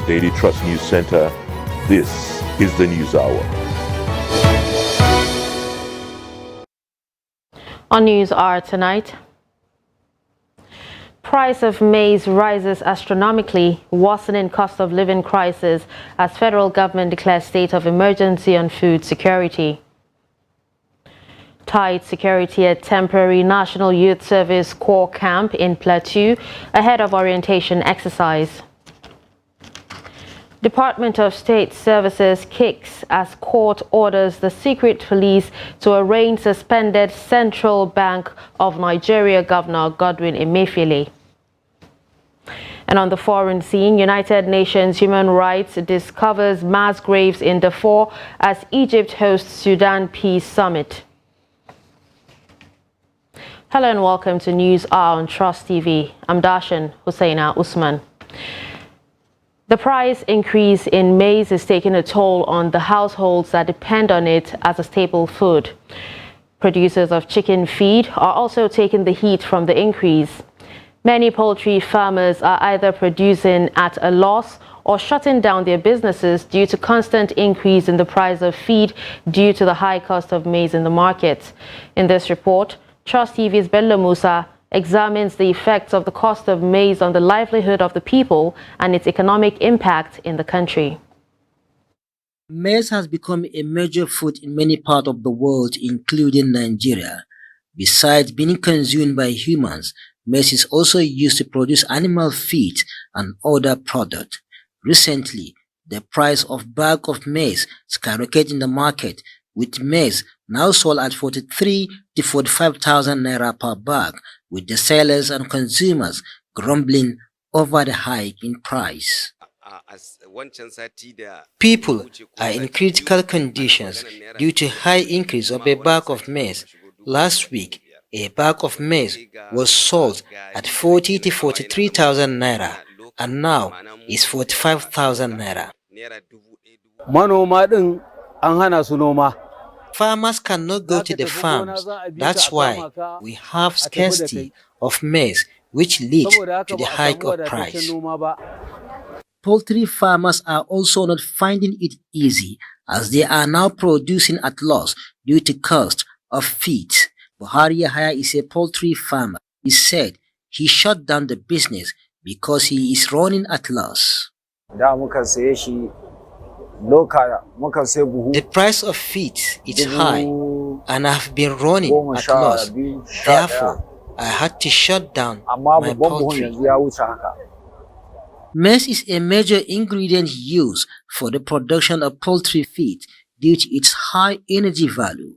Daily Trust News Center, this is the News Hour. On News Hour tonight, price of maize rises astronomically, worsening cost of living crisis as federal government declares state of emergency on food security. Tight security at temporary National Youth Service Corps camp in Plateau ahead of orientation exercise. Department of State Services kicks as court orders the secret police to arraign suspended Central Bank of Nigeria Governor Godwin Emefiele. And on the foreign scene, United Nations Human Rights discovers mass graves in Darfur as Egypt hosts Sudan Peace Summit. Hello and welcome to News Hour on Trust TV. I'm Darshan Hussaina Usman. The price increase in maize is taking a toll on the households that depend on it as a staple food. Producers of chicken feed are also taking the heat from the increase. Many poultry farmers are either producing at a loss or shutting down their businesses due to constant increase in the price of feed due to the high cost of maize in the market. In this report, Trust TV's Bello Musa examines the effects of the cost of maize on the livelihood of the people and its economic impact in the country. Maize has become a major food in many parts of the world, including Nigeria. Besides being consumed by humans, maize is also used to produce animal feed and other products. Recently, the price of bag of maize skyrocketed in the market, with maize now sold at 43 to 45,000 naira per bag, with the sellers and consumers grumbling over the hike in price. People are in critical conditions due to high increase of a bag of maize. Last week, a bag of maize was sold at 40 to 43,000 naira and now is 45,000 naira. Farmers cannot go to the farms. That's why we have scarcity of maize, which leads to the hike of price. Poultry farmers are also not finding it easy, as they are now producing at loss due to cost of feed. Buhari Yahaya is a poultry farmer. He said he shut down the business because he is running at loss. The price of feed is high and I have been running at loss. Therefore, I had to shut down my poultry. Maize is a major ingredient used for the production of poultry feed due to its high energy value.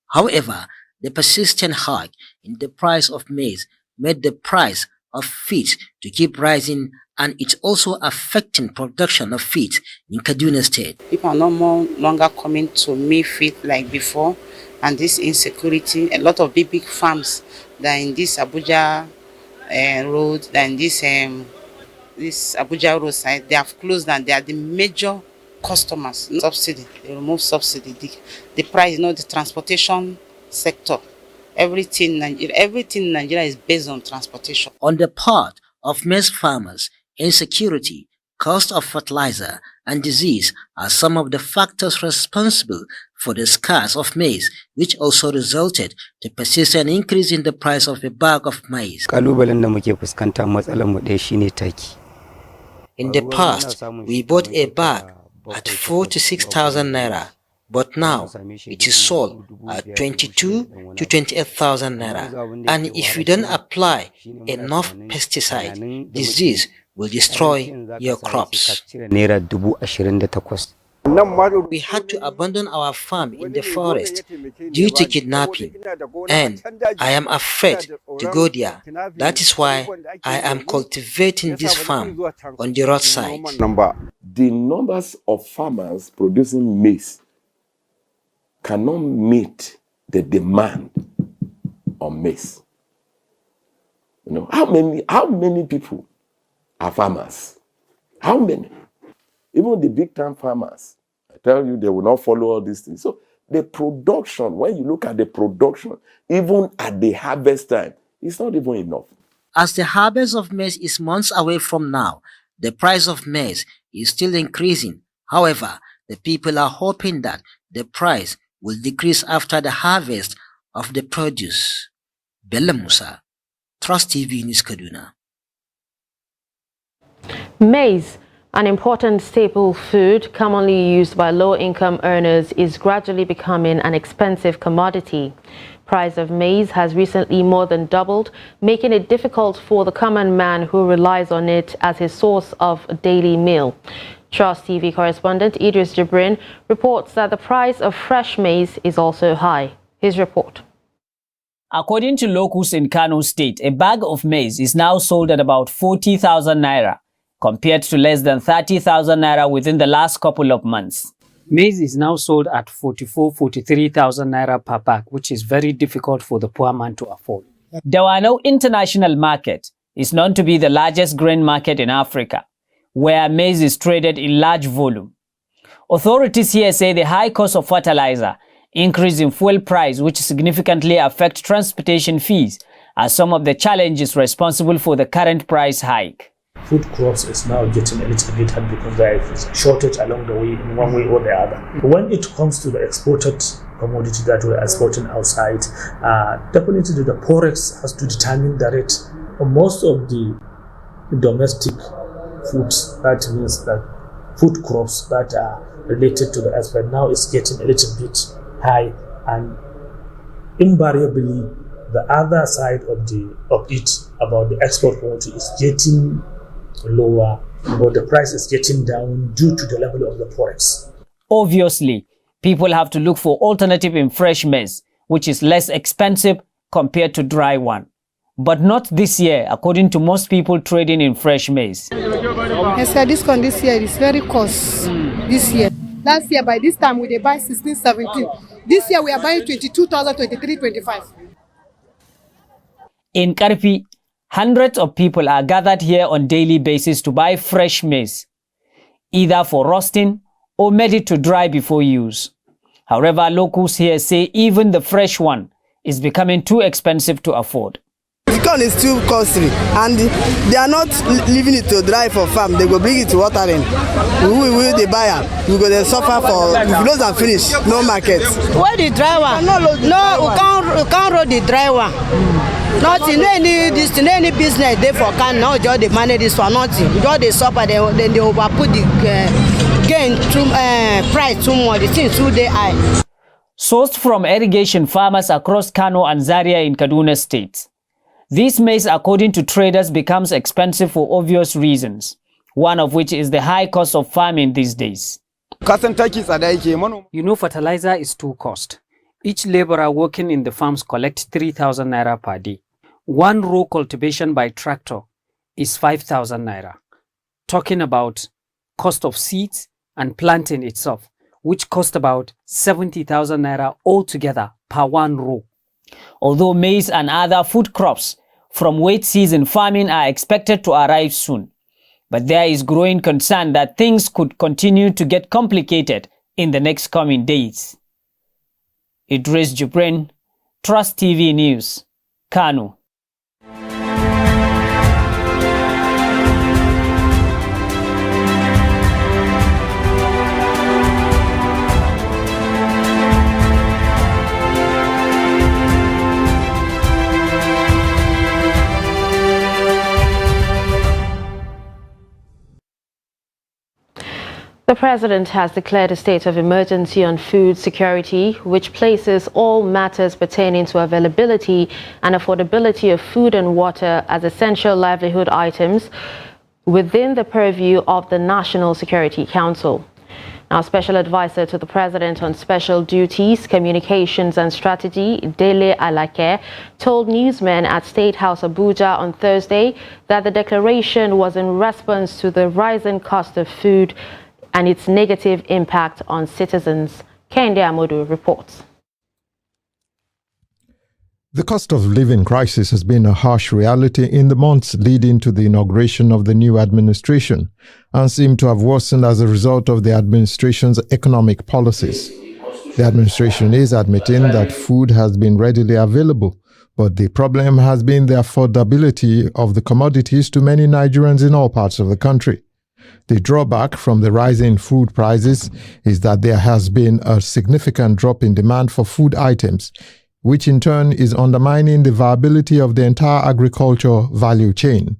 However, the persistent hike in the price of maize made the price of feed to keep rising, and it's also affecting production of feed in Kaduna State. People are no longer coming to me feed like before, and this insecurity, a lot of big farms that in this Abuja road, that in this Abuja road side, they have closed and they are the major customers. Subsidy, they remove subsidy. The price, the transportation sector. Everything in Nigeria is based on transportation. On the part of maize farmers, insecurity, cost of fertilizer, and disease are some of the factors responsible for the scarce of maize, which also resulted to persistent increase in the price of a bag of maize. In the past, we bought a bag at 4,000 to 6,000 naira, but now it is sold at 22,000 to 28,000 naira. And if you don't apply enough pesticide, disease will destroy your crops. We had to abandon our farm in the forest due to kidnapping, and I am afraid to go there. That is why I am cultivating this farm on the roadside. The numbers of farmers producing maize cannot meet the demand on maize. How many people are farmers? How many? Even the big time farmers, I tell you, they will not follow all these things. So the production, when you look at the production, even at the harvest time, it's not even enough. As the harvest of maize is months away from now, The price of maize is still increasing. However, the people are hoping that the price will decrease after the harvest of the produce. Bella Musa, Trust TV News, Kaduna. Maize, an important staple food commonly used by low-income earners, is gradually becoming an expensive commodity. Price of maize has recently more than doubled, making it difficult for the common man who relies on it as his source of a daily meal. Trust TV correspondent Idris Jibrin reports that the price of fresh maize is also high. His report. According to locals in Kano State, a bag of maize is now sold at about 40,000 naira, compared to less than 30,000 naira within the last couple of months. Maize is now sold at 43,000 naira per bag, which is very difficult for the poor man to afford. Dawanau International Market is known to be the largest grain market in Africa, where maize is traded in large volume. Authorities here say the high cost of fertilizer, increase in fuel price, which significantly affect transportation fees, are some of the challenges responsible for the current price hike. Food crops is now getting a little bit hard because there is a shortage along the way in one way or the other. When it comes to the exported commodity that we're exporting outside, definitely the Forex has to determine the rate. Most of the domestic foods, that means that food crops that are related to the export now is getting a little bit high, and invariably the other side of it about the export quantity is getting lower, but the price is getting down due to the level of the forex. Obviously, people have to look for alternative in fresh maize, which is less expensive compared to dry one. But not this year, according to most people trading in fresh maize. Yes, discount this year is very cost. This year. Last year, by this time, we buy 16, 17. This year, we are buying 22,000, 23, 25. In Karpi, hundreds of people are gathered here on daily basis to buy fresh maize, either for roasting or made it to dry before use. However, locals here say even the fresh one is becoming too expensive to afford. The corn is too costly, and they are not leaving it to dry for farm. They go bring it to watering. We will the buyer. We go then suffer for if we don't finish, no market. Where the dry one? No, we can't roll the dry one. Not in any business they for can now just they manage this one, nothing. Just they suffer, then they overput the gain price too much. The thing too they high. Sourced from irrigation farmers across Kano and Zaria in Kaduna State, this maize, according to traders, becomes expensive for obvious reasons, one of which is the high cost of farming these days. You know, fertilizer is too cost. Each laborer working in the farms collects 3,000 naira per day. One row cultivation by tractor is 5,000 naira. Talking about cost of seeds and planting itself, which cost about 70,000 naira altogether per one row. Although maize and other food crops from wet season farming are expected to arrive soon, but there is growing concern that things could continue to get complicated in the next coming days. Idris Jibrin, Trust TV News, Kano. The President has declared a state of emergency on food security, which places all matters pertaining to availability and affordability of food and water as essential livelihood items within the purview of the National Security Council. Now, Special Advisor to the President on Special Duties, Communications and Strategy, Dele Alake, told newsmen at State House Abuja on Thursday that the declaration was in response to the rising cost of food and its negative impact on citizens. Kende Amodu reports. The cost of living crisis has been a harsh reality in the months leading to the inauguration of the new administration and seemed to have worsened as a result of the administration's economic policies. The administration is admitting that food has been readily available, but the problem has been the affordability of the commodities to many Nigerians in all parts of the country. The drawback from the rising food prices is that there has been a significant drop in demand for food items, which in turn is undermining the viability of the entire agriculture value chain.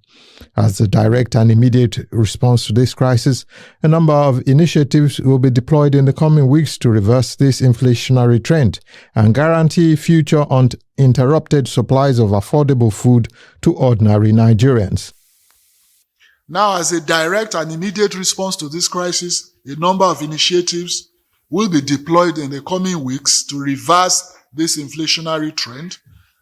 As a direct and immediate response to this crisis, a number of initiatives will be deployed in the coming weeks to reverse this inflationary trend and guarantee future uninterrupted supplies of affordable food to ordinary Nigerians. Now, as a direct and immediate response to this crisis, a number of initiatives will be deployed in the coming weeks to reverse this inflationary trend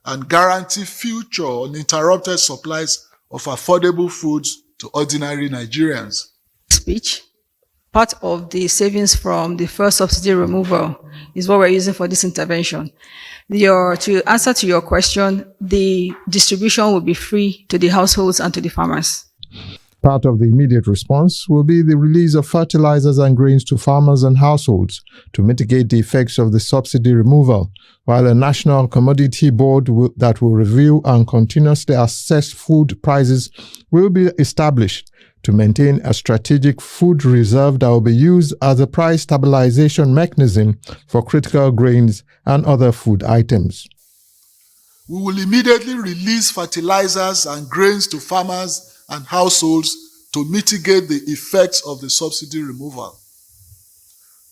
and guarantee future uninterrupted supplies of affordable foods to ordinary Nigerians. Speech. Part of the savings from the first subsidy removal is what we're using for this intervention. To answer to your question, the distribution will be free to the households and to the farmers. Part of the immediate response will be the release of fertilizers and grains to farmers and households to mitigate the effects of the subsidy removal, while a national commodity board that will review and continuously assess food prices will be established to maintain a strategic food reserve that will be used as a price stabilization mechanism for critical grains and other food items. We will immediately release fertilizers and grains to farmers and households to mitigate the effects of the subsidy removal.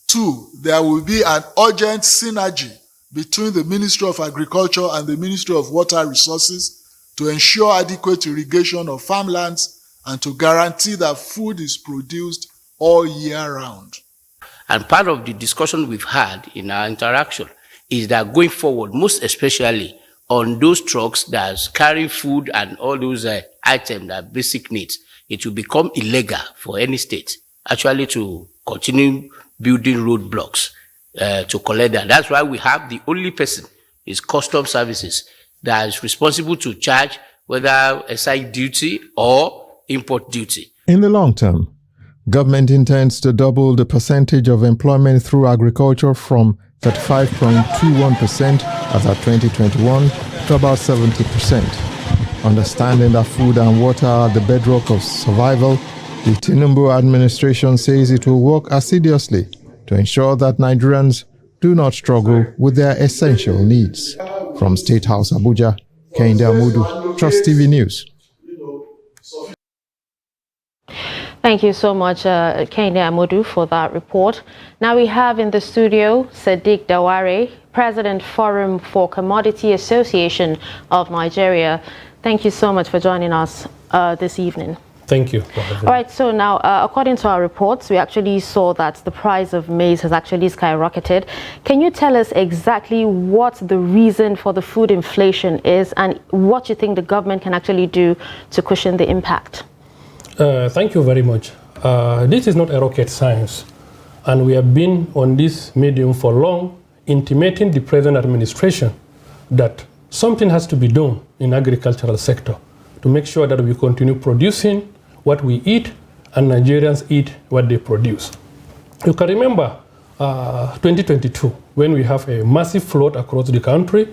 2, there will be an urgent synergy between the Ministry of Agriculture and the Ministry of Water Resources to ensure adequate irrigation of farmlands and to guarantee that food is produced all year round. And part of the discussion we've had in our interaction is that going forward, most especially on those trucks that's carrying food and all those items that are basic needs, it will become illegal for any state actually to continue building roadblocks to collect that. That's why we have the only person is Customs Services that is responsible to charge whether excise duty or import duty. In the long term, government intends to double the percentage of employment through agriculture from 35.21% as at 2021 to about 70%. Understanding that food and water are the bedrock of survival, the Tinubu administration says it will work assiduously to ensure that Nigerians do not struggle with their essential needs. From State House, Abuja, Kehinde Amodu, Trust TV News. Thank you so much, Kehinde Amodu, for that report. Now we have in the studio Sadiq Daware, President Forum for Commodity Association of Nigeria. Thank you so much for joining us this evening. Thank you. All right, so now, according to our reports, we actually saw that the price of maize has actually skyrocketed. Can you tell us exactly what the reason for the food inflation is and what you think the government can actually do to cushion the impact? Thank you very much. This is not a rocket science, and we have been on this medium for long, intimating the present administration that something has to be done in the agricultural sector to make sure that we continue producing what we eat and Nigerians eat what they produce. You can remember 2022, when we have a massive flood across the country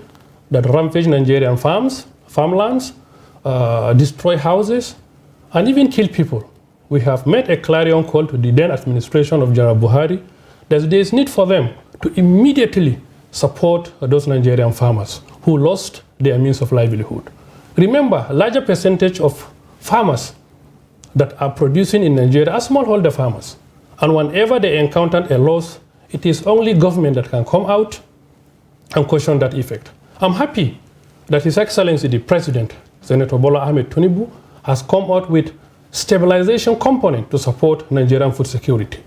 that rampaged Nigerian farmlands, destroy houses, and even kill people. We have made a clarion call to the then administration of General Buhari that there is need for them to immediately support those Nigerian farmers who lost their means of livelihood. Remember, a larger percentage of farmers that are producing in Nigeria are smallholder farmers. And whenever they encounter a loss, it is only government that can come out and caution that effect. I'm happy that His Excellency the President, Senator Bola Ahmed Tinubu, has come out with stabilization component to support Nigerian food security.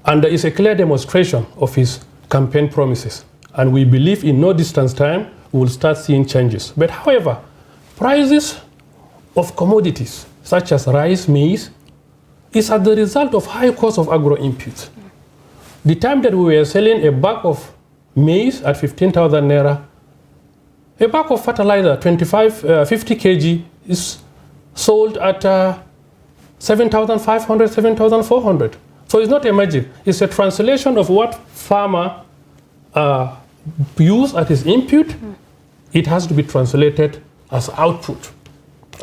And there is a clear demonstration of his campaign promises. And we believe in no distant time, we will start seeing changes. But however, prices of commodities such as rice, maize, is as the result of high cost of agro inputs. The time that we were selling a bag of maize at 15,000 naira, a bag of fertilizer, 50 kg, is sold at 7,500, 7,400. So it's not a magic. It's a translation of what farmer use as his input. It has to be translated as output.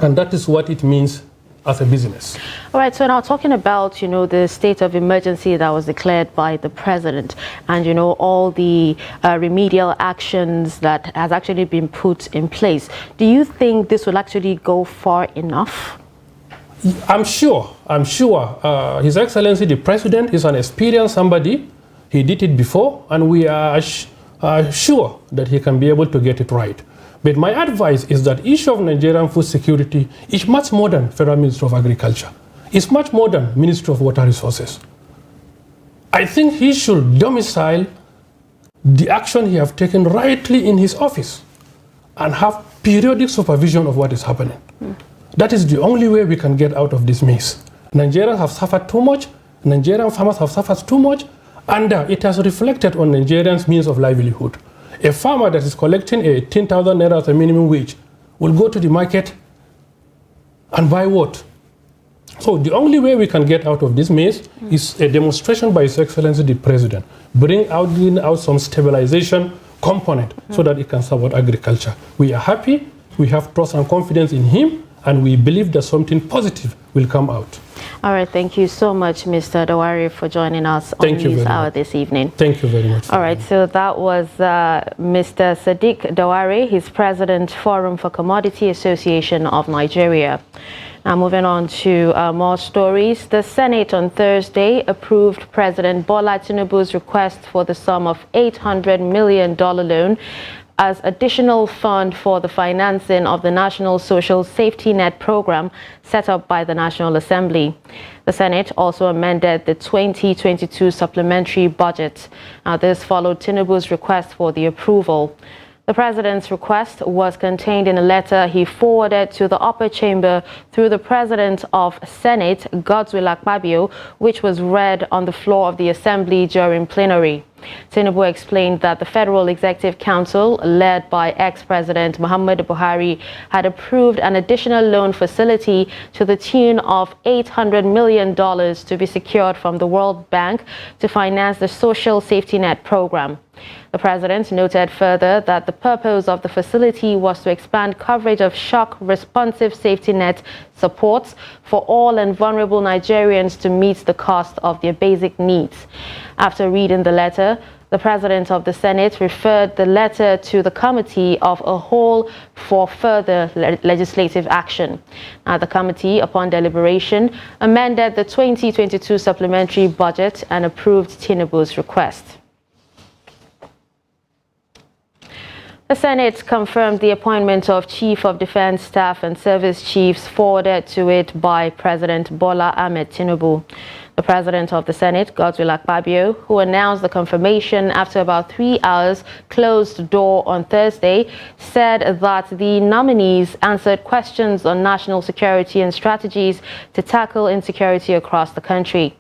And that is what it means as a business. All right, so now talking about, the state of emergency that was declared by the president and, all the remedial actions that has actually been put in place, do you think this will actually go far enough? I'm sure. His Excellency, the President, is an experienced somebody. He did it before, and we are sure that he can be able to get it right. But my advice is that issue of Nigerian food security is much more than Federal Ministry of Agriculture. It's much more than Ministry of Water Resources. I think he should domicile the action he have taken rightly in his office and have periodic supervision of what is happening. That is the only way we can get out of this maze. Nigerians have suffered too much, Nigerian farmers have suffered too much, and it has reflected on Nigerians' means of livelihood. A farmer that is collecting 18,000 naira as a minimum wage will go to the market and buy what? So the only way we can get out of this maze is a demonstration by His Excellency the President, bring out some stabilization component so that it can support agriculture. We are happy, we have trust and confidence in him, and we believe that something positive will come out. All right, thank you so much, Mr. Dawari, for joining us on News Hour this evening. Thank you very much. All right, so that was Mr. Sadiq Dawari, his president, Forum for Commodity Association of Nigeria. Now, moving on to more stories. The Senate on Thursday approved President Bola Tinubu's request for the sum of $800 million loan as additional fund for the financing of the National Social Safety Net program set up by the National Assembly. The Senate also amended the 2022 supplementary budget. Now, this followed Tinubu's request for the approval. The president's request was contained in a letter he forwarded to the upper chamber through the president of Senate, Godswill Akpabio, which was read on the floor of the assembly during plenary. Tinubu explained that the Federal Executive Council, led by ex-President Muhammadu Buhari, had approved an additional loan facility to the tune of $800 million to be secured from the World Bank to finance the Social Safety Net program. The president noted further that the purpose of the facility was to expand coverage of shock-responsive safety net supports for all and vulnerable Nigerians to meet the cost of their basic needs. After reading the letter, the president of the Senate referred the letter to the Committee of a Whole for further legislative action. Now, the committee, upon deliberation, amended the 2022 supplementary budget and approved Tinubu's request. The Senate confirmed the appointment of Chief of Defense Staff and Service Chiefs forwarded to it by President Bola Ahmed Tinubu. The president of the Senate, Godswill Akpabio, who announced the confirmation after about 3 hours closed door on Thursday, said that the nominees answered questions on national security and strategies to tackle insecurity across the country.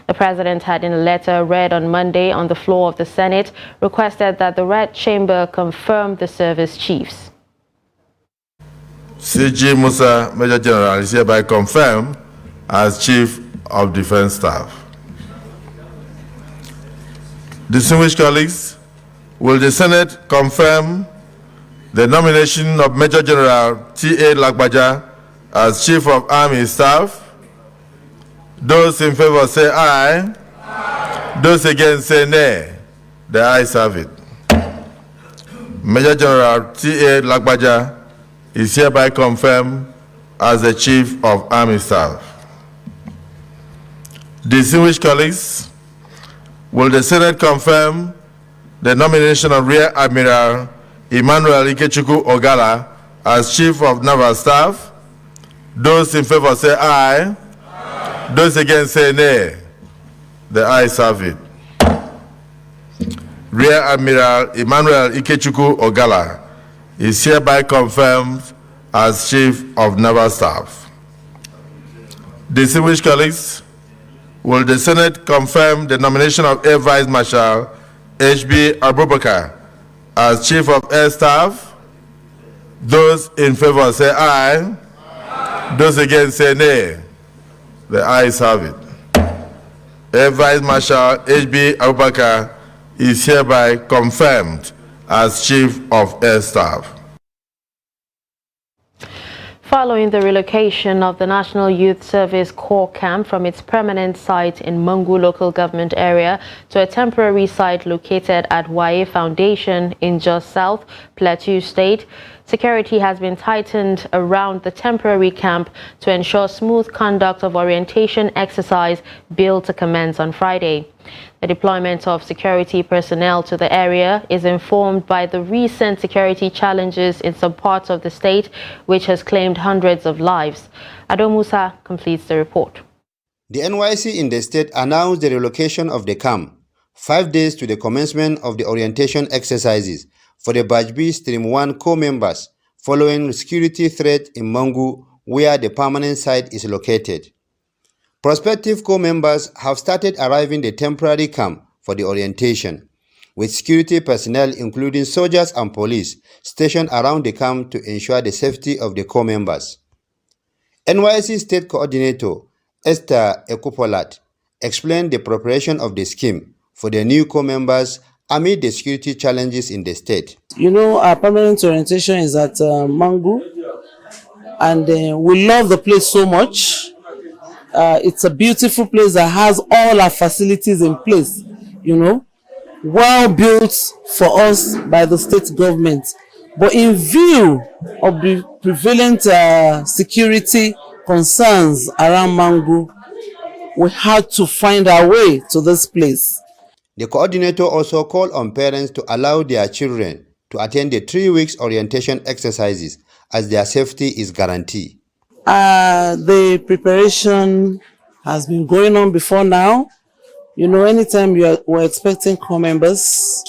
The president had, in a letter read on Monday on the floor of the Senate, requested that the Red Chamber confirm the service chiefs. CG Musa, Major General, is hereby confirmed as Chief of Defense Staff. Distinguished colleagues, will the Senate confirm the nomination of Major General T.A. Lagbaja as Chief of Army Staff? Those in favor say aye. Aye. Those against say nay. The ayes have it. Major General T.A. Lagbaja is hereby confirmed as the Chief of Army Staff. Distinguished colleagues, will the Senate confirm the nomination of Rear Admiral Emmanuel Ikechukwu Ogala as Chief of Naval Staff? Those in favor say aye. Aye. Those against say nay. The ayes have it. Rear Admiral Emmanuel Ikechukwu Ogala is hereby confirmed as Chief of Naval Staff. Distinguished colleagues, will the Senate confirm the nomination of Air Vice Marshal H.B. Abubakar as Chief of Air Staff? Those in favor say aye. Aye. Those against say nay. The ayes have it. Air Vice Marshal H.B. Abubakar is hereby confirmed as Chief of Air Staff. Following the relocation of the National Youth Service Corps camp from its permanent site in Mangu local government area to a temporary site located at Waye Foundation in Jos South, Plateau State, security has been tightened around the temporary camp to ensure smooth conduct of orientation exercise billed to commence on Friday. The deployment of security personnel to the area is informed by the recent security challenges in some parts of the state, which has claimed hundreds of lives. Ado Musa completes the report. The NYSC in the state announced the relocation of the camp 5 days to the commencement of the orientation exercises for the Batch B Stream 1 co-members following security threat in Mangu, where the permanent site is located. Prospective co-members have started arriving the temporary camp for the orientation, with security personnel including soldiers and police stationed around the camp to ensure the safety of the co-members. NYSC State Coordinator Esther Ekupolat explained the preparation of the scheme for the new co-members amid the security challenges in the state. You know, our permanent orientation is at Mangu, and we love the place so much. It's a beautiful place that has all our facilities in place, you know, well built for us by the state government. But in view of the prevalent security concerns around Mangu, we had to find our way to this place. The coordinator also called on parents to allow their children to attend the 3 weeks orientation exercises as their safety is guaranteed. The preparation has been going on before now. You know, anytime we're expecting co-members,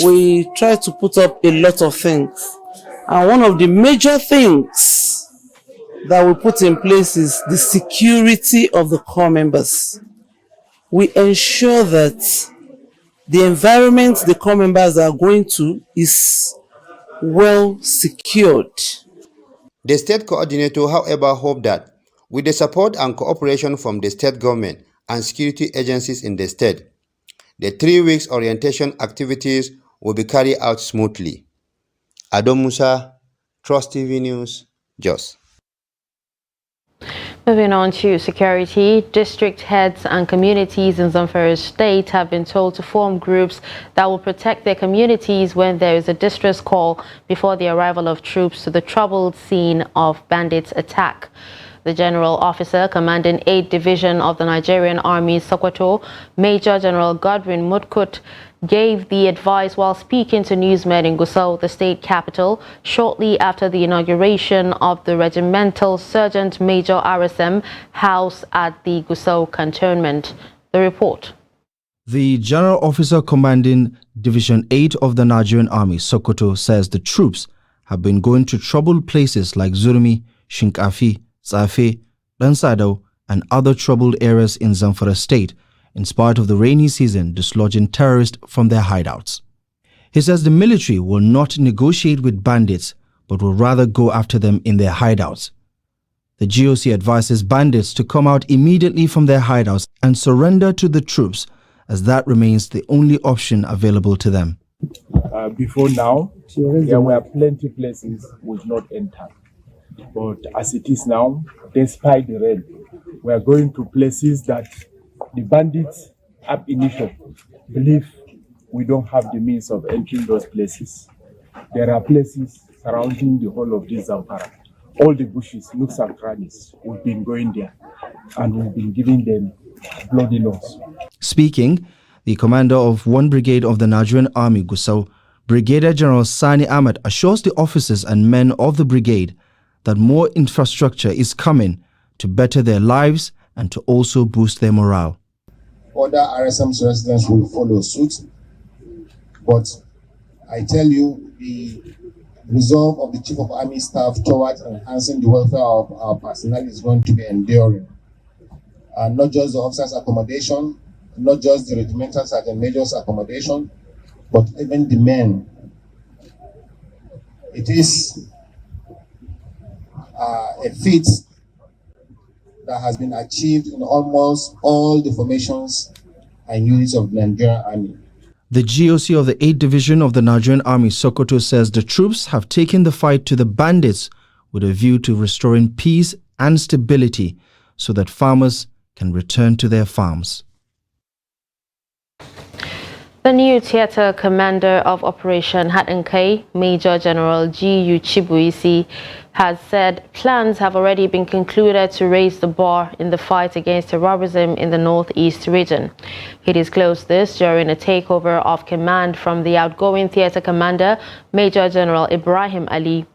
we try to put up a lot of things. And one of the major things that we put in place is the security of the co-members. We ensure that the environment the co-members are going to is well secured. The state coordinator, however, hoped that with the support and cooperation from the state government and security agencies in the state, the 3 weeks orientation activities will be carried out smoothly. Ado Musa, Trust TV News, Jos. Moving on to security, district heads and communities in Zamfara State have been told to form groups that will protect their communities when there is a distress call before the arrival of troops to the troubled scene of bandits' attack. The General Officer commanding 8th Division of the Nigerian Army, Sokoto, Major General Godwin Mutkut, gave the advice while speaking to newsmen in Gusau, the state capital, shortly after the inauguration of the Regimental Sergeant Major RSM house at the Gusau cantonment. The report. The General Officer commanding Division 8 of the Nigerian Army, Sokoto, says the troops have been going to troubled places like Zurmi, Shinkafi, Tsafe, Dansado, and other troubled areas in Zamfara State in spite of the rainy season dislodging terrorists from their hideouts. He says the military will not negotiate with bandits but will rather go after them in their hideouts. The GOC advises bandits to come out immediately from their hideouts and surrender to the troops, as that remains the only option available to them. Before now, there were plenty places would not enter. But as it is now, despite the rain, we are going to places that the bandits ab initio believe we don't have the means of entering those places. There are places surrounding the whole of this Zamfara. All the bushes, nooks and crannies, we've been going there and we've been giving them bloody nose. Speaking, the commander of 1 Brigade of the Nigerian Army, Gusau, Brigadier General Sani Ahmed, assures the officers and men of the brigade that more infrastructure is coming to better their lives and to also boost their morale. Other RSM's residents will follow suit, but I tell you, the resolve of the Chief of Army Staff towards enhancing the welfare of our personnel is going to be enduring. Not just the officers' accommodation, not just the regimental sergeant major's accommodation, but even the men. It is a feat that has been achieved in almost all the formations and units of the Nigerian Army. The GOC of the 8th Division of the Nigerian Army, Sokoto, says the troops have taken the fight to the bandits with a view to restoring peace and stability so that farmers can return to their farms. The new theatre commander of Operation Hatankai, Major General G.U. Chibuisi, has said plans have already been concluded to raise the bar in the fight against terrorism in the Northeast region. He disclosed this during a takeover of command from the outgoing theatre commander, Major General Ibrahim Ali.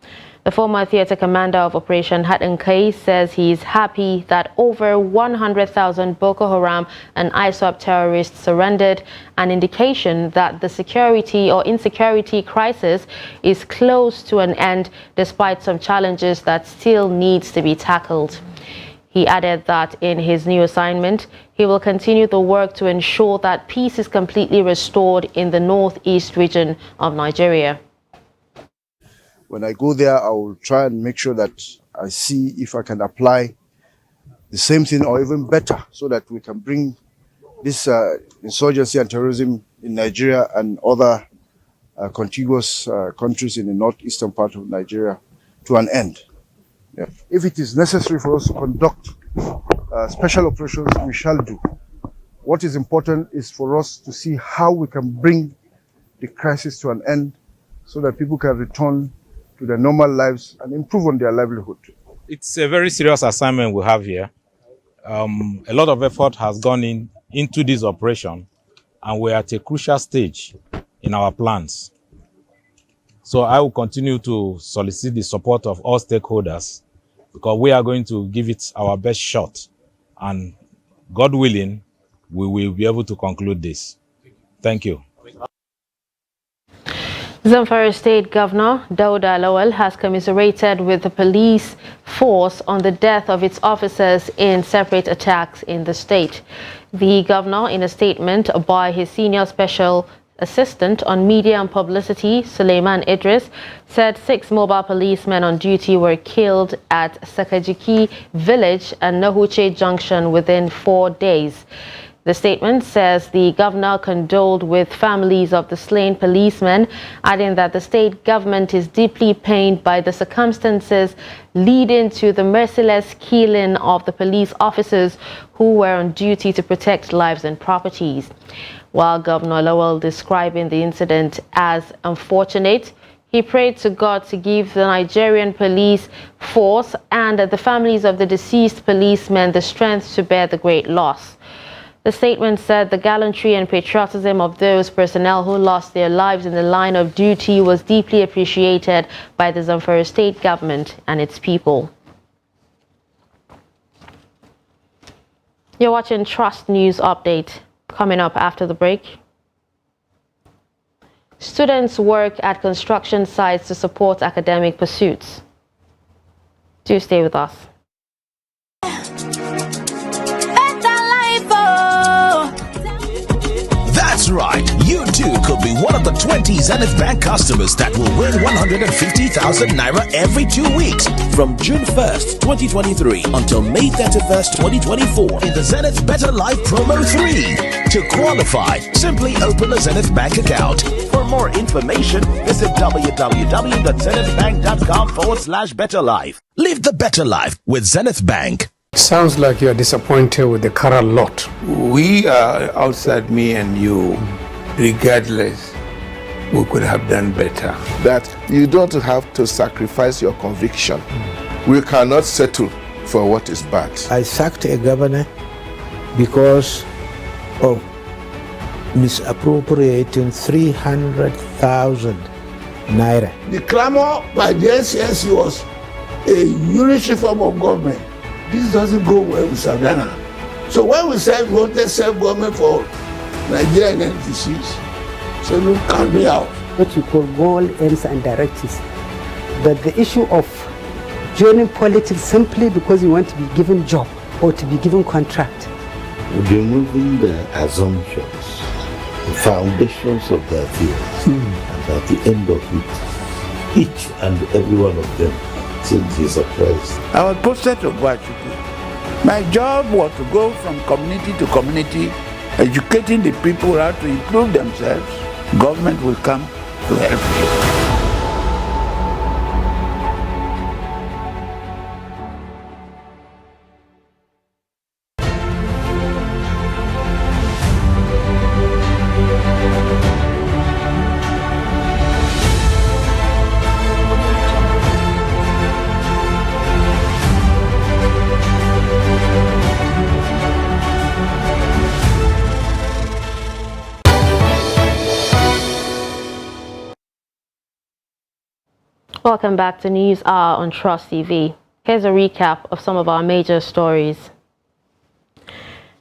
The former theatre commander of Operation Hatankai says he is happy that over 100,000 Boko Haram and ISWAP terrorists surrendered, an indication that the security or insecurity crisis is close to an end despite some challenges that still needs to be tackled. He added that in his new assignment, he will continue the work to ensure that peace is completely restored in the Northeast region of Nigeria. When I go there, I will try and make sure that I see if I can apply the same thing or even better so that we can bring this insurgency and terrorism in Nigeria and other contiguous countries in the northeastern part of Nigeria to an end. Yeah. If it is necessary for us to conduct special operations, we shall do. What is important is for us to see how we can bring the crisis to an end so that people can return to their normal lives and improve on their livelihood. It's a very serious assignment we have here. A lot of effort has gone into this operation, and we're at a crucial stage in our plans. So I will continue to solicit the support of all stakeholders because we are going to give it our best shot, and God willing, we will be able to conclude this. Thank you. Zamfara State Governor Dauda Lawal has commiserated with the police force on the death of its officers in separate attacks in the state. The governor, in a statement by his senior special assistant on media and publicity, Suleiman Idris, said 6 mobile policemen on duty were killed at Sakajiki village and Nahuche Junction within 4 days. The statement says the governor condoled with families of the slain policemen, adding that the state government is deeply pained by the circumstances leading to the merciless killing of the police officers who were on duty to protect lives and properties. While Governor Lawal describing the incident as unfortunate, he prayed to God to give the Nigerian police force and the families of the deceased policemen the strength to bear the great loss. The statement said the gallantry and patriotism of those personnel who lost their lives in the line of duty was deeply appreciated by the Zamfara state government and its people. You're watching Trust News Update. Coming up after the break. Students work at construction sites to support academic pursuits. Do stay with us. That's right. You too could be one of the 20 Zenith Bank customers that will win 150,000 Naira every 2 weeks from June 1st, 2023 until May 31st, 2024 in the Zenith Better Life Promo 3. To qualify, simply open a Zenith Bank account. For more information, visit www.zenithbank.com/betterlife. Live the better life with Zenith Bank. Sounds like you are disappointed with the current lot. We are outside me and you. Regardless, we could have done better. That you don't have to sacrifice your conviction. We cannot settle for what is bad. I sacked a governor because of misappropriating 300,000 Naira. The clamor by the SSC was a unitary form of government. This doesn't go well with Savannah. So when we said we wanted self-government for Nigerian entities, so you count me out. What you call goal, aims and directives. But the issue of joining politics simply because you want to be given job or to be given contract. Removing the assumptions, the foundations of their fears, and at the end of it, each and every one of them thinks he's oppressed. I was posted to Guachuku. My job was to go from community to community, educating the people how to improve themselves. Government will come to help you. Welcome back to News Hour on Trust TV. Here's a recap of some of our major stories.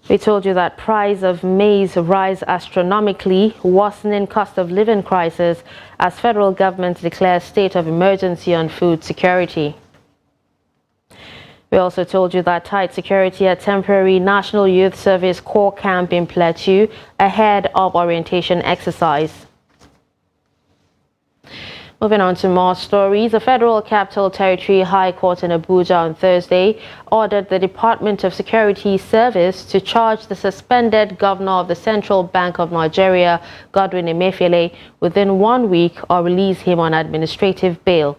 We told you that price of maize rise astronomically, worsening cost of living crisis as federal government declares state of emergency on food security. We also told you that tight security at temporary National Youth Service Corps camp in Plateau ahead of orientation exercise. Moving on to more stories, the Federal Capital Territory High Court in Abuja on Thursday ordered the Department of Security Service to charge the suspended governor of the Central Bank of Nigeria, Godwin Emefiele, within 1 week or release him on administrative bail.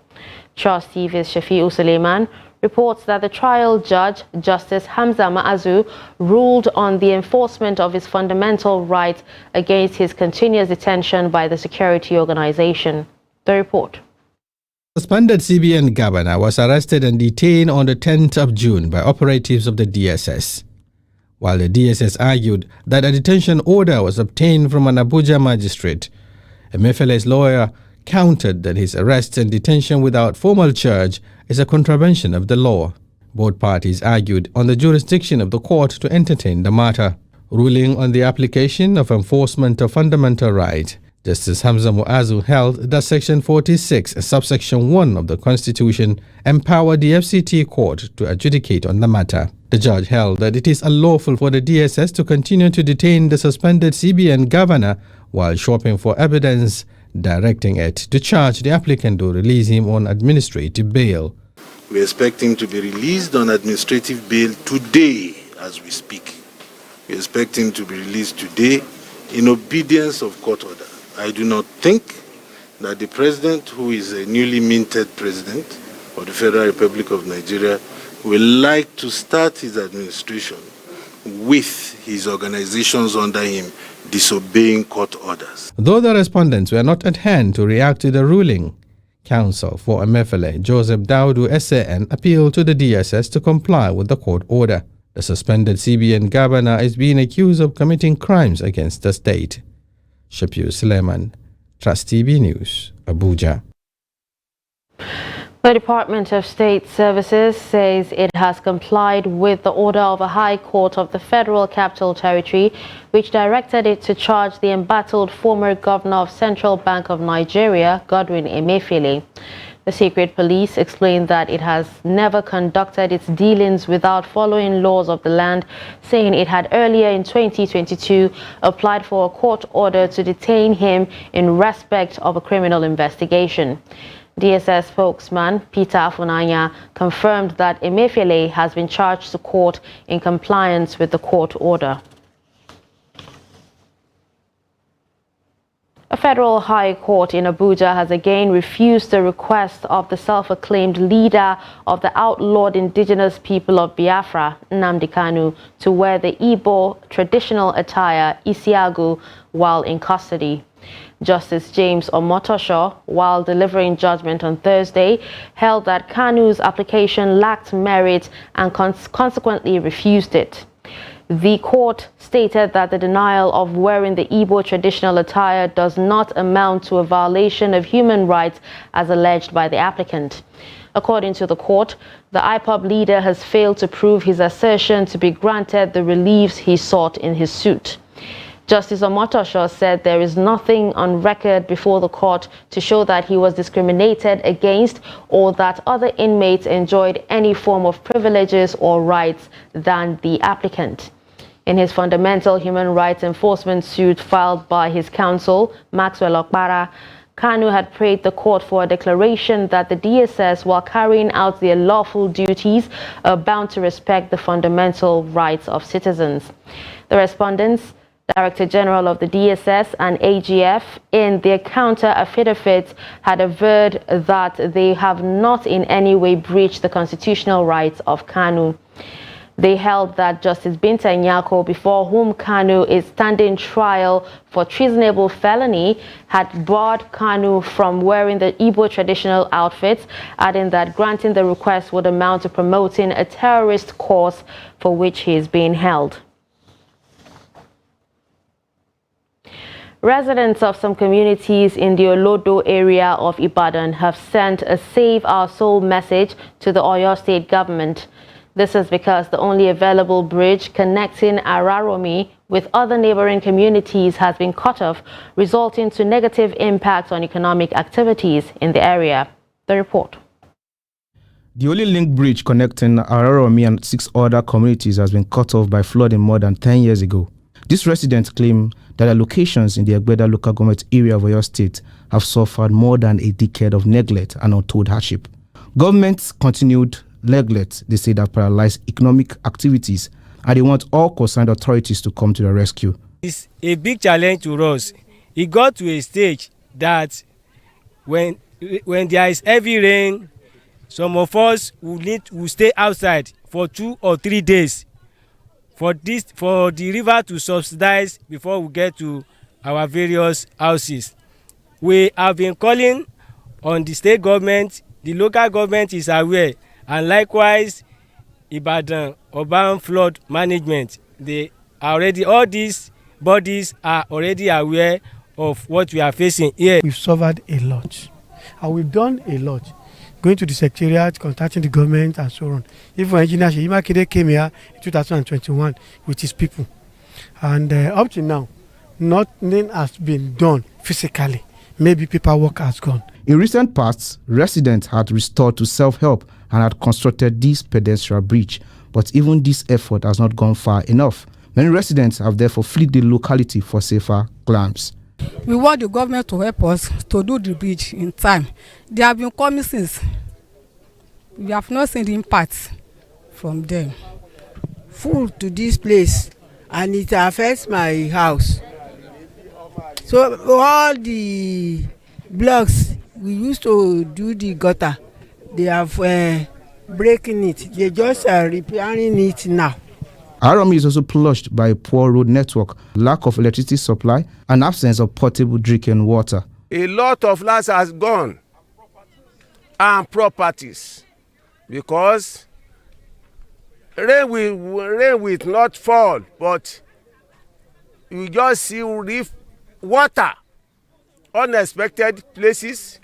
Trust TV's Shafi'u Suleiman reports that the trial judge, Justice Hamza Ma'azu, ruled on the enforcement of his fundamental right against his continuous detention by the security organization. The report. Suspended CBN governor was arrested and detained on the 10th of June by operatives of the DSS. While the DSS argued that a detention order was obtained from an Abuja magistrate, Emefiele's lawyer countered that his arrest and detention without formal charge is a contravention of the law. Both parties argued on the jurisdiction of the court to entertain the matter. Ruling on the application of enforcement of fundamental right, Justice Hamza Muazu held that Section 46, subsection 1 of the Constitution empowered the FCT court to adjudicate on the matter. The judge held that it is unlawful for the DSS to continue to detain the suspended CBN governor while shopping for evidence, directing it to charge the applicant to release him on administrative bail. We expect him to be released on administrative bail today as we speak. We expect him to be released today in obedience of court order. I do not think that the president, who is a newly minted president of the Federal Republic of Nigeria, will like to start his administration with his organizations under him disobeying court orders. Though the respondents were not at hand to react to the ruling, counsel for Emefiele, Joseph Daudu SAN, appealed to the DSS to comply with the court order. The suspended CBN governor is being accused of committing crimes against the state. Shafi'u Suleiman, Trust TV News, Abuja. The Department of State Services says it has complied with the order of a High Court of the Federal Capital Territory, which directed it to charge the embattled former governor of Central Bank of Nigeria, Godwin Emefiele. The secret police explained that it has never conducted its dealings without following laws of the land, saying it had earlier in 2022 applied for a court order to detain him in respect of a criminal investigation. DSS spokesman Peter Afunanya confirmed that Emefiele has been charged to court in compliance with the court order. A federal high court in Abuja has again refused the request of the self-acclaimed leader of the outlawed indigenous people of Biafra, Nnamdi Kanu, to wear the Igbo traditional attire, Isiagu, while in custody. Justice James Omotosho, while delivering judgment on Thursday, held that Kanu's application lacked merit and consequently refused it. The court stated that the denial of wearing the Igbo traditional attire does not amount to a violation of human rights as alleged by the applicant. According to the court, the IPOB leader has failed to prove his assertion to be granted the reliefs he sought in his suit. Justice Omotosho said there is nothing on record before the court to show that he was discriminated against or that other inmates enjoyed any form of privileges or rights than the applicant. In his fundamental human rights enforcement suit filed by his counsel, Maxwell Okpara, Kanu had prayed the court for a declaration that the DSS, while carrying out their lawful duties, are bound to respect the fundamental rights of citizens. The respondents, Director General of the DSS and AGF, in their counter affidavits had averred that they have not in any way breached the constitutional rights of Kanu. They held that Justice Binta Nyako, before whom Kanu is standing trial for treasonable felony, had barred Kanu from wearing the Igbo traditional outfits, adding that granting the request would amount to promoting a terrorist cause for which he is being held. Residents of some communities in the Olodo area of Ibadan have sent a Save Our Soul message to the Oyo State government. This is because the only available bridge connecting Araromi with other neighboring communities has been cut off, resulting to negative impact on economic activities in the area. The report. The only link bridge connecting Araromi and 6 other communities has been cut off by flooding more than 10 years ago. These residents claim that their locations in the Egbeda local government area of Oyo State have suffered more than a decade of neglect and untold hardship. Government's continued neglect, they say, that paralyzed economic activities, and they want all concerned authorities to come to the rescue. It's a big challenge to us. It got to a stage that when there is heavy rain, some of us will stay outside for 2 or 3 days for the river to subsidize before we get to our various houses. We have been calling on the state government. The local government is aware, and likewise Ibadan Urban Flood Management. They are already, all these bodies are already aware of what we are facing here. We've suffered a lot, and we've done a lot. Going to the secretariat, contacting the government, and so on. Even Engineer Seyi Makinde came here in 2021 with his people. And up to now, nothing has been done physically. Maybe paperwork has gone. In recent past, residents had restored to self-help and had constructed this pedestrian bridge. But even this effort has not gone far enough. Many residents have therefore fled the locality for safer climes. We want the government to help us to do the bridge in time. They have been coming since. We have not seen the impact from them. Full to this place, and it affects my house. So all the blocks we used to do the gutter, they have breaking it. They just are repairing it now. Araromi is also plushed by a poor road network, lack of electricity supply, and absence of potable drinking water. A lot of lands has gone and properties because rain will not fall, but you just see water, unexpected places.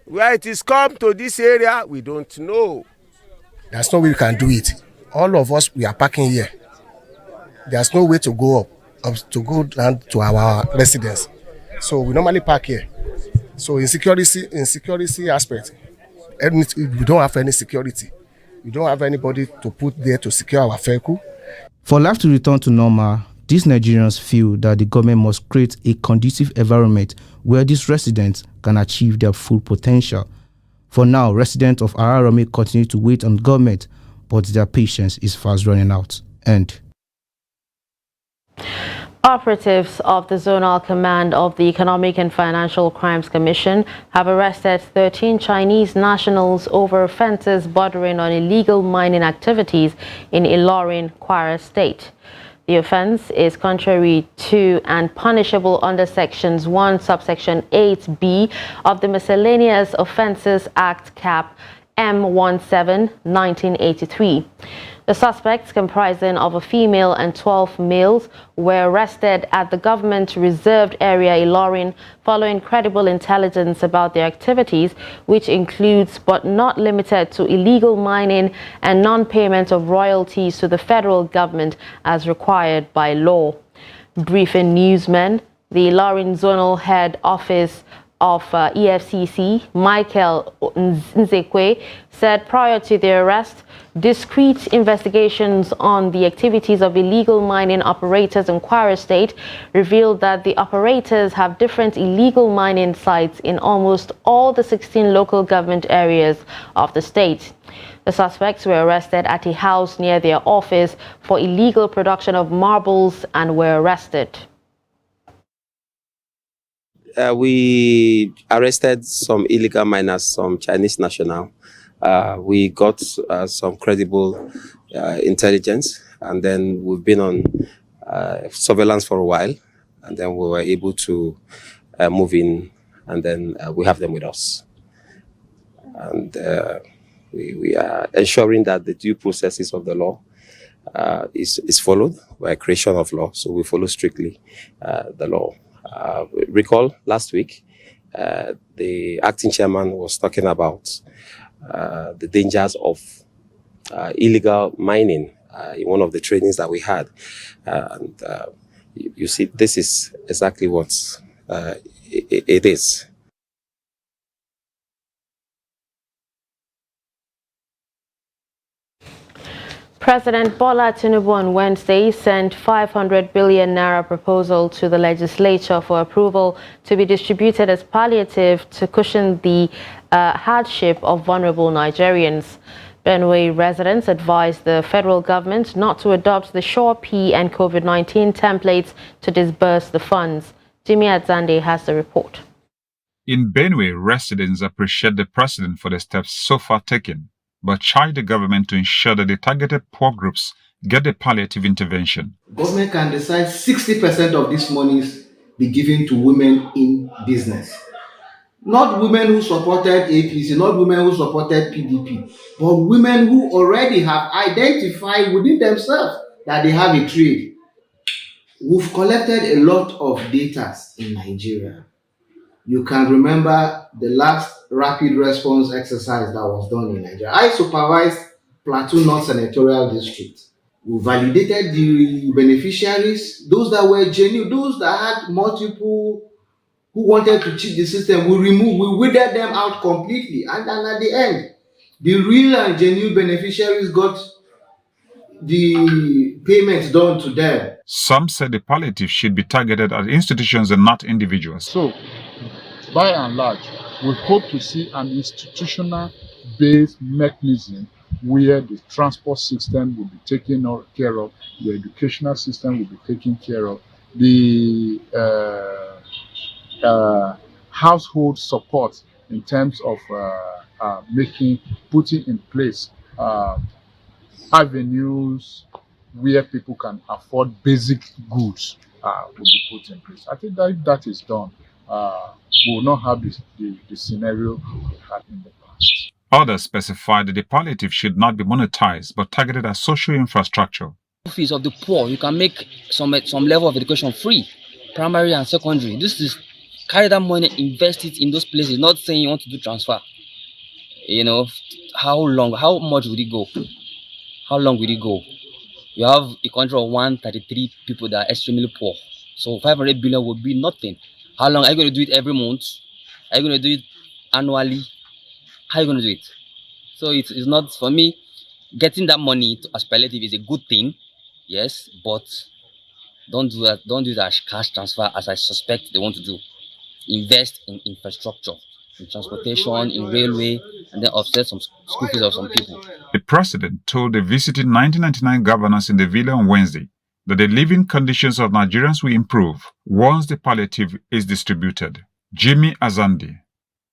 Where it is come to this area, we don't know. There's no way we can do it. All of us, we are parking here. There's no way to go up to go down to our residence. So we normally park here. So in security aspect, we don't have any security. We don't have anybody to put there to secure our vehicle. For life to return to normal, these Nigerians feel that the government must create a conducive environment where these residents can achieve their full potential. For now, residents of Araromi continue to wait on government, but their patience is fast running out. End. Operatives of the Zonal Command of the Economic and Financial Crimes Commission have arrested 13 Chinese nationals over offences bordering on illegal mining activities in Ilorin, Kwara State. The offence is contrary to and punishable under Sections 1, Subsection 8b of the Miscellaneous Offences Act Cap M17, 1983. The suspects, comprising of a female and 12 males, were arrested at the government-reserved area Ilorin following credible intelligence about their activities, which includes but not limited to illegal mining and non-payment of royalties to the federal government as required by law. Briefing newsmen, the Ilorin Zonal Head Office of EFCC, Michael Nzekwe, said prior to their arrest, discreet investigations on the activities of illegal mining operators in Kwara State revealed that the operators have different illegal mining sites in almost all the 16 local government areas of the state. The suspects were arrested at a house near their office for illegal production of marbles and were arrested. We arrested some illegal miners, some Chinese national. We got some credible intelligence, and then we've been on surveillance for a while, and then we were able to move in, and then we have them with us. And we are ensuring that the due processes of the law is followed by creation of law, so we follow strictly the law. Recall last week, the acting chairman was talking about the dangers of illegal mining in one of the trainings that we had. You see, this is exactly what it is. President Bola Tinubu on Wednesday sent 500 billion naira proposal to the legislature for approval to be distributed as palliative to cushion the hardship of vulnerable Nigerians. Benue residents advised the federal government not to adopt the Sure P and COVID-19 templates to disburse the funds. Jimmy Adzande has the report. In Benue, residents appreciate the president for the steps so far taken, but charge the government to ensure that the targeted poor groups get the palliative intervention. Government can decide 60% of these monies be given to women in business. Not women who supported APC, not women who supported PDP, but women who already have identified within themselves that they have a trade. We've collected a lot of data in Nigeria. You can remember the last rapid response exercise that was done in Nigeria. I supervised Plateau North Senatorial District. We validated the beneficiaries, those that were genuine, those that had multiple who wanted to cheat the system. We weeded them out completely. And then at the end, the real and genuine beneficiaries got the payments done to them. Some said the palliative should be targeted at institutions and not individuals. So, by and large, we hope to see an institutional-based mechanism where the transport system will be taken care of, the educational system will be taken care of, the household support in terms of putting in place avenues where people can afford basic goods will be put in place. I think that if that is done, we will not have the scenario we had in the past. Others specified that the palliative should not be monetized but targeted at social infrastructure. Fees of the poor, you can make some level of education free, primary and secondary. This is carry that money, invest it in those places, not saying you want to do transfer. You know, how much would it go? How long will it go? You have a country of 133 people that are extremely poor. So 500 billion would be nothing. How long are you going to do it every month? Are you going to do it annually? How are you going to do it? So it's not, for me, getting that money as palliative is a good thing, yes, but don't do that. Don't do that as cash transfer as I suspect they want to do. Invest in infrastructure, in transportation, in railway, and then offset some school fees of some people. The president told the visiting 1999 governors in the villa on Wednesday that the living conditions of Nigerians will improve once the palliative is distributed. Jimmy Azandi,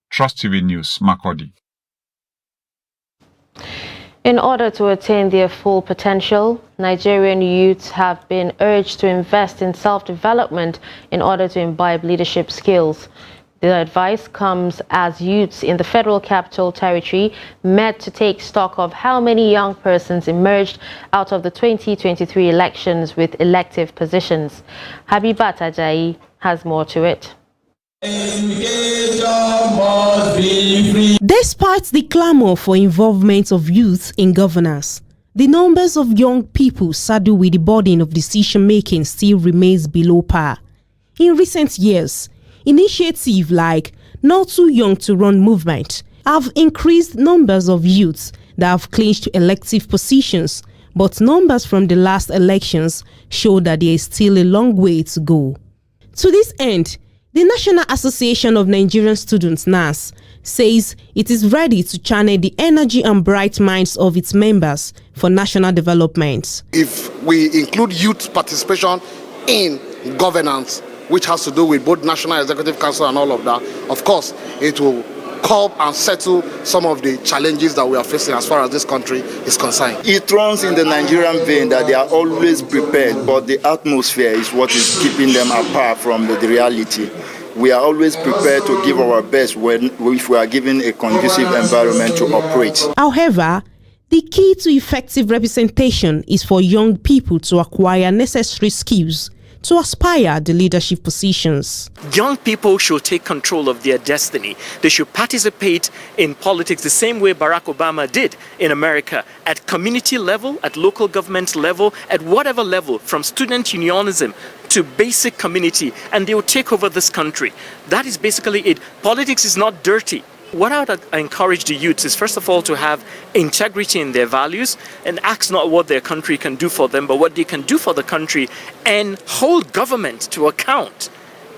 Trust TV News, Makurdi. In order to attain their full potential, Nigerian youths have been urged to invest in self-development in order to imbibe leadership skills. The advice comes as youths in the Federal Capital Territory met to take stock of how many young persons emerged out of the 2023 elections with elective positions. Habibat Ajayi has more to it. Despite the clamor for involvement of youth in governance, the numbers of young people saddled with the burden of decision-making still remains below par. In recent years, initiatives like Not Too Young to Run movement have increased numbers of youths that have clinched elective positions, but numbers from the last elections show that there is still a long way to go. To this end, the National Association of Nigerian Students, NAS, says it is ready to channel the energy and bright minds of its members for national development. If we include youth participation in governance, which has to do with both National Executive Council and all of that, of course, it will curb and settle some of the challenges that we are facing as far as this country is concerned. It runs in the Nigerian vein that they are always prepared, but the atmosphere is what is keeping them apart from the reality. We are always prepared to give our best if we are given a conducive environment to operate. However, the key to effective representation is for young people to acquire necessary skills to aspire at the leadership positions. Young people should take control of their destiny. They should participate in politics the same way Barack Obama did in America, at community level, at local government level, at whatever level, from student unionism to basic community, and they will take over this country. That is basically it. Politics is not dirty. What I would encourage the youth is, first of all, to have integrity in their values and ask not what their country can do for them, but what they can do for the country, and hold government to account.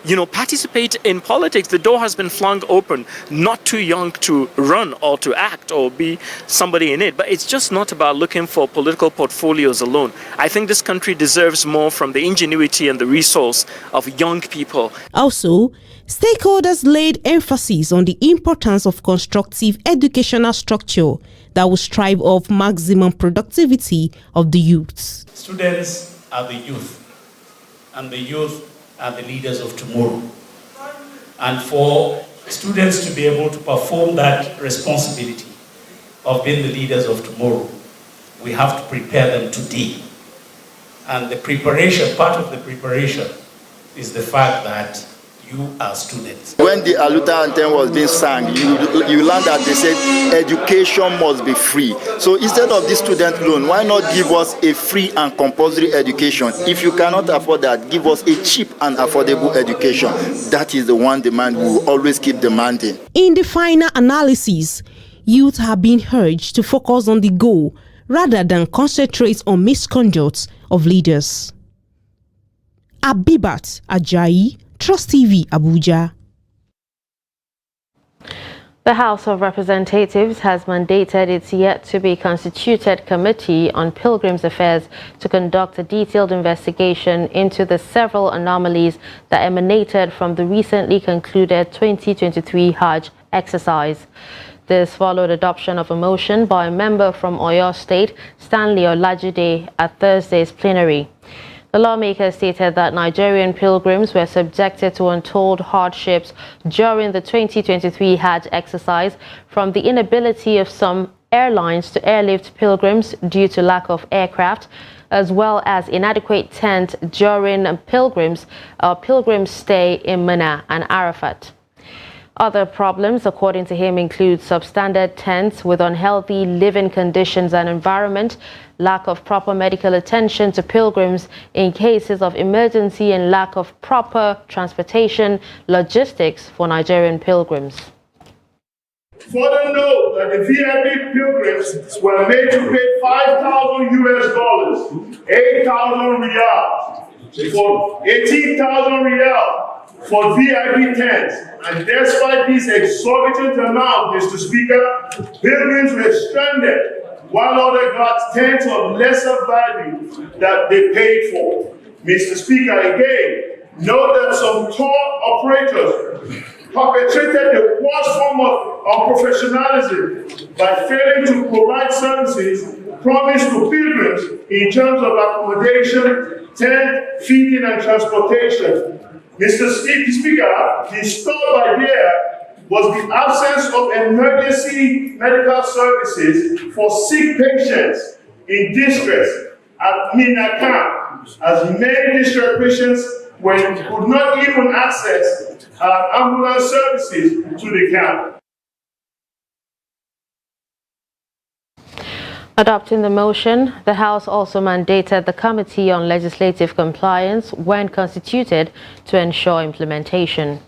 You know, participate in politics. The door has been flung open. Not too young to run or to act or be somebody in it. But it's just not about looking for political portfolios alone. I think this country deserves more from the ingenuity and the resource of young people. Also, stakeholders laid emphasis on the importance of constructive educational structure that will strive of maximum productivity of the youths. Students are the youth, and the youth are the leaders of tomorrow. And for students to be able to perform that responsibility of being the leaders of tomorrow, we have to prepare them today. And the preparation, part of the preparation, is the fact that you are students. When the Aluta anthem was being sung, you learned that they said education must be free. So instead of this student loan, why not give us a free and compulsory education? If you cannot afford that, give us a cheap and affordable education. That is the one demand we will always keep demanding. In the final analysis, youth have been urged to focus on the goal rather than concentrate on misconduct of leaders. Abibat Ajayi, Trust TV, Abuja. The House of Representatives has mandated its yet-to-be-constituted Committee on Pilgrims' Affairs to conduct a detailed investigation into the several anomalies that emanated from the recently concluded 2023 Hajj exercise. This followed adoption of a motion by a member from Oyo State, Stanley Olajide, at Thursday's plenary. The lawmaker stated that Nigerian pilgrims were subjected to untold hardships during the 2023 Hajj exercise, from the inability of some airlines to airlift pilgrims due to lack of aircraft, as well as inadequate tent during pilgrims' stay in Mina and Arafat. Other problems, according to him, include substandard tents with unhealthy living conditions and environment, lack of proper medical attention to pilgrims in cases of emergency, and lack of proper transportation logistics for Nigerian pilgrims. Further note that the VIP pilgrims were made to pay $5,000 US, 8,000 riyals, for 18,000 riyals for VIP tents. And despite this exorbitant amount, Mr. Speaker, pilgrims were stranded while others got tents of lesser value that they paid for. Mr. Speaker, again, note that some tour operators perpetrated the worst form of unprofessionalism by failing to provide services promised to pilgrims in terms of accommodation, tent, feeding, and transportation. Mr. Speaker, the stall idea was the absence of emergency medical services for sick patients in distress at Mina Camp, as many distress patients could not even access ambulance services to the camp. Adopting the motion, the House also mandated the Committee on Legislative Compliance, when constituted, to ensure implementation.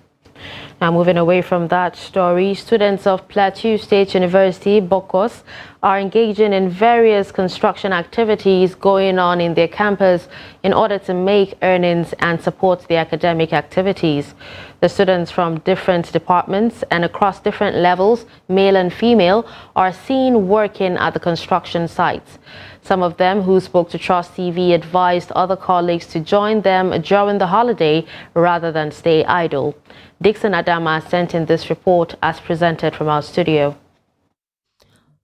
Now, moving away from that story, students of Plateau State University, Bokos, are engaging in various construction activities going on in their campus in order to make earnings and support their academic activities. The students from different departments and across different levels, male and female, are seen working at the construction sites. Some of them who spoke to Trust TV advised other colleagues to join them during the holiday rather than stay idle. Dixon Adama sent in this report as presented from our studio.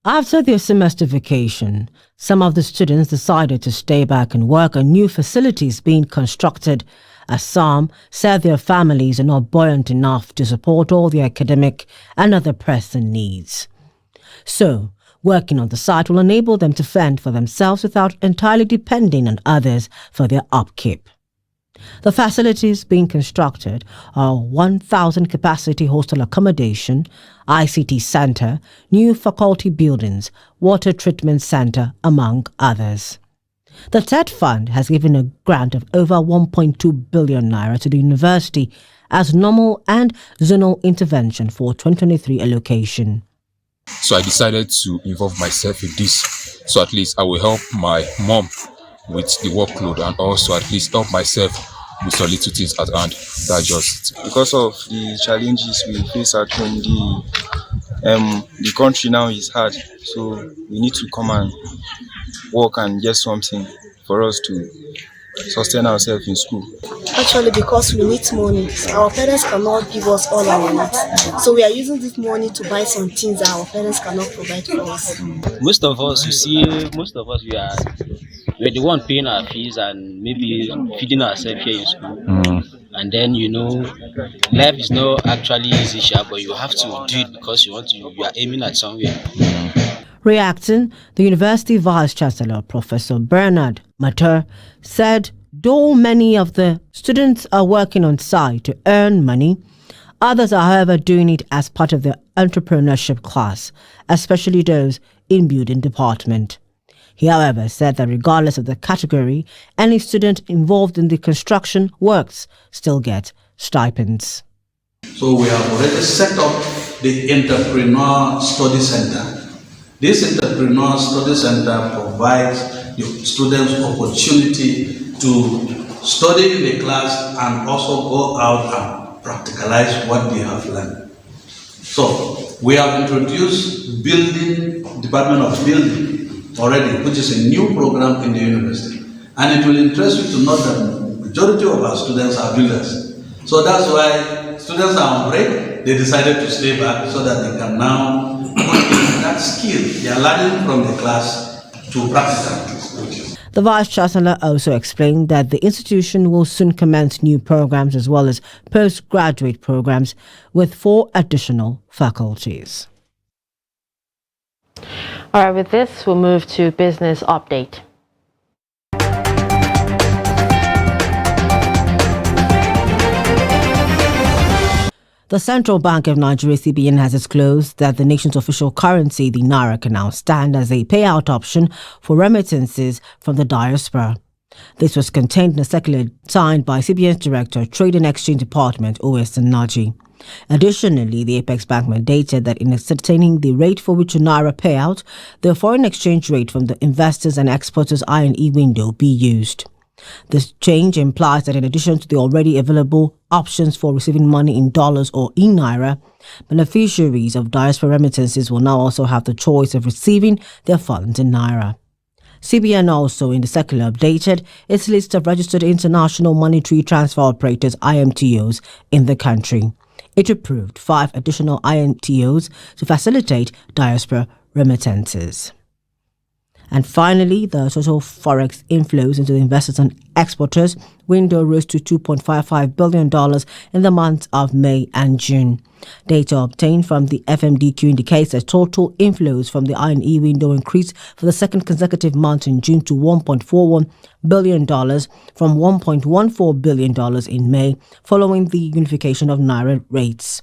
After their semester vacation, some of the students decided to stay back and work on new facilities being constructed, as some said their families are not buoyant enough to support all their academic and other pressing needs. So, working on the site will enable them to fend for themselves without entirely depending on others for their upkeep. The facilities being constructed are 1,000 capacity hostel accommodation, ICT center, new faculty buildings, water treatment center, among others. The TED Fund has given a grant of over 1.2 billion naira to the university as normal and zonal intervention for 2023 allocation. So I decided to involve myself in this, so at least I will help my mom with the workload and also at least help myself with some little things at hand. That's just it. Because of the challenges we face at home, the country now is hard, so we need to come and work and get something for us to sustain ourselves in school. Actually, because we need money, our parents cannot give us all our needs. So we are using this money to buy some things that our parents cannot provide for us. Most of us, we're the one paying our fees and maybe feeding ourselves here in school. And then, life is not actually easy, but you have to do it because you are aiming at somewhere. Reacting, the University Vice-Chancellor, Professor Bernard Matter, said though many of the students are working on site to earn money, others are, however, doing it as part of the entrepreneurship class, especially those in building department. He, however, said that regardless of the category, any student involved in the construction works still get stipends. So we have already set up the Entrepreneur Study Center. This Entrepreneur Study Center provides the students opportunity to study in the class and also go out and practicalize what they have learned. So we have introduced Department of Building already, which is a new program in the university. And it will interest you to know that the majority of our students are builders. So that's why students are on break. They decided to stay back so that they can now put in that skill they are learning from the class to practical. The Vice-Chancellor also explained that the institution will soon commence new programs as well as postgraduate programs with 4 additional faculties. All right, with this, we'll move to business update. The Central Bank of Nigeria, CBN, has disclosed that the nation's official currency, the Naira, can now stand as a payout option for remittances from the diaspora. This was contained in a circular signed by CBN's Director, Trade and Exchange Department, O.S. Naji. Additionally, the Apex Bank mandated that in ascertaining the rate for which a Naira payout, the foreign exchange rate from the investors and exporters INE window be used. This change implies that in addition to the already available options for receiving money in dollars or in Naira, beneficiaries of diaspora remittances will now also have the choice of receiving their funds in Naira. CBN also in the circular updated its list of registered international monetary transfer operators IMTOs in the country. It approved 5 additional IMTOs to facilitate diaspora remittances. And finally, the total forex inflows into the investors and exporters window rose to $2.55 billion in the months of May and June. Data obtained from the FMDQ indicates that total inflows from the INE window increased for the second consecutive month in June to $1.41 billion from $1.14 billion in May, following the unification of Naira rates.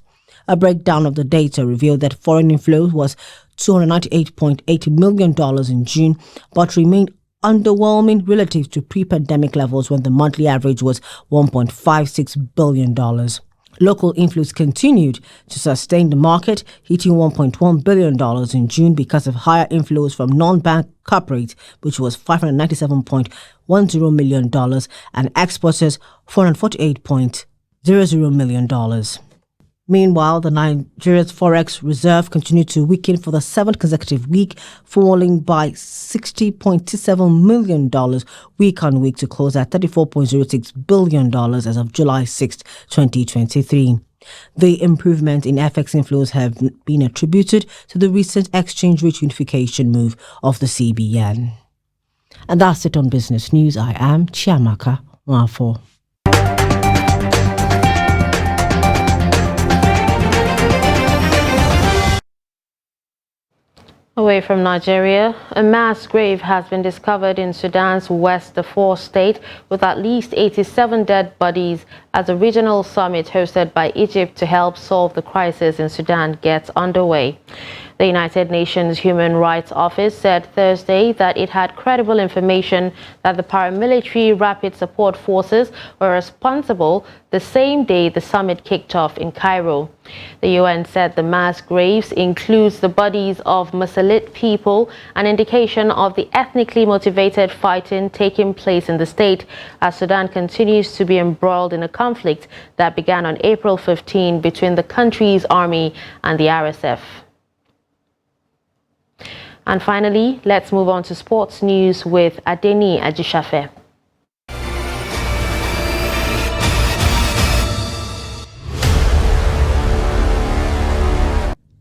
A breakdown of the data revealed that foreign inflow was $298.8 million in June, but remained underwhelming relative to pre-pandemic levels when the monthly average was $1.56 billion. Local inflows continued to sustain the market, hitting $1.1 billion in June because of higher inflows from non-bank corporates, which was $597.10 million, and exporters $448.00 million. Meanwhile, the Nigeria's forex reserve continued to weaken for the 7th consecutive week, falling by $60.27 million week on week to close at $34.06 billion as of July 6, 2023. The improvement in FX inflows have been attributed to the recent exchange rate unification move of the CBN. And that's it on Business News. I am Chiamaka Nwafo. Away from Nigeria, a mass grave has been discovered in Sudan's West Darfur state with at least 87 dead bodies as a regional summit hosted by Egypt to help solve the crisis in Sudan gets underway. The United Nations Human Rights Office said Thursday that it had credible information that the paramilitary rapid support forces were responsible the same day the summit kicked off in Cairo. The UN said the mass graves includes the bodies of Masalit people, an indication of the ethnically motivated fighting taking place in the state as Sudan continues to be embroiled in a conflict that began on April 15 between the country's army and the RSF. And finally, let's move on to sports news with Adeni Ajishafe.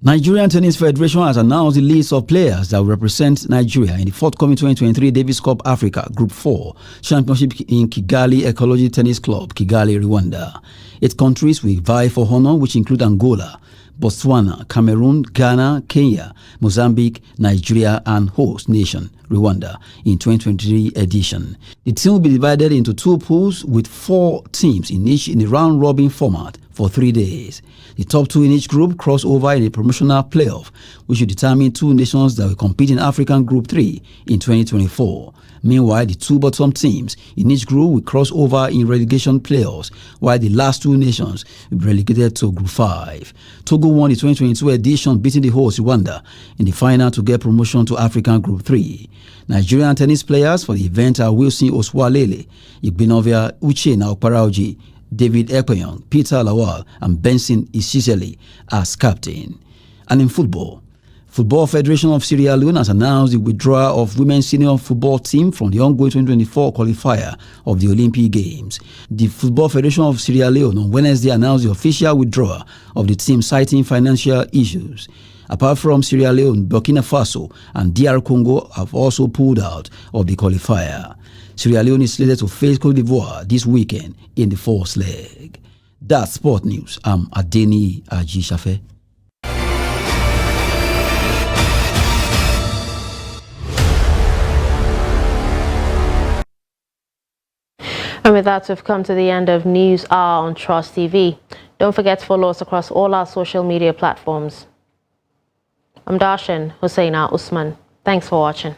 Nigerian Tennis Federation has announced the list of players that will represent Nigeria in the forthcoming 2023 Davis Cup Africa Group 4 Championship in Kigali Ecology Tennis Club, Kigali, Rwanda. 8 countries will vie for honor, which include Angola, Botswana, Cameroon, Ghana, Kenya, Mozambique, Nigeria, and host nation, Rwanda, in 2023 edition. The team will be divided into 2 pools with 4 teams in each in a round-robin format for 3 days. The top 2 in each group cross over in a promotional playoff, which will determine 2 nations that will compete in African Group 3 in 2024. Meanwhile, the 2 bottom teams in each group will cross over in relegation playoffs, while the last 2 nations will be relegated to Group 5. Togo won the 2022 edition, beating the host Rwanda in the final to get promotion to African Group 3. Nigerian tennis players for the event are Wilson Oswalele, Igbenavia Uchenna Okparaoji, David Ekpenyong, Peter Lawal, and Benson Isiseli as captain. And in football, Football Federation of Sierra Leone has announced the withdrawal of women's senior football team from the ongoing 2024 qualifier of the Olympic Games. The Football Federation of Sierra Leone on Wednesday announced the official withdrawal of the team, citing financial issues. Apart from Sierra Leone, Burkina Faso and DR Congo have also pulled out of the qualifier. Sierra Leone is slated to face Cote d'Ivoire this weekend in the 4th leg. That's Sport News. I'm Adeni Ajishafe. And with that, we've come to the end of News Hour on Trust TV. Don't forget to follow us across all our social media platforms. I'm Darshan Hussaina Usman. Thanks for watching.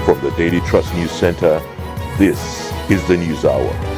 From the Daily Trust News Center, this is the News Hour.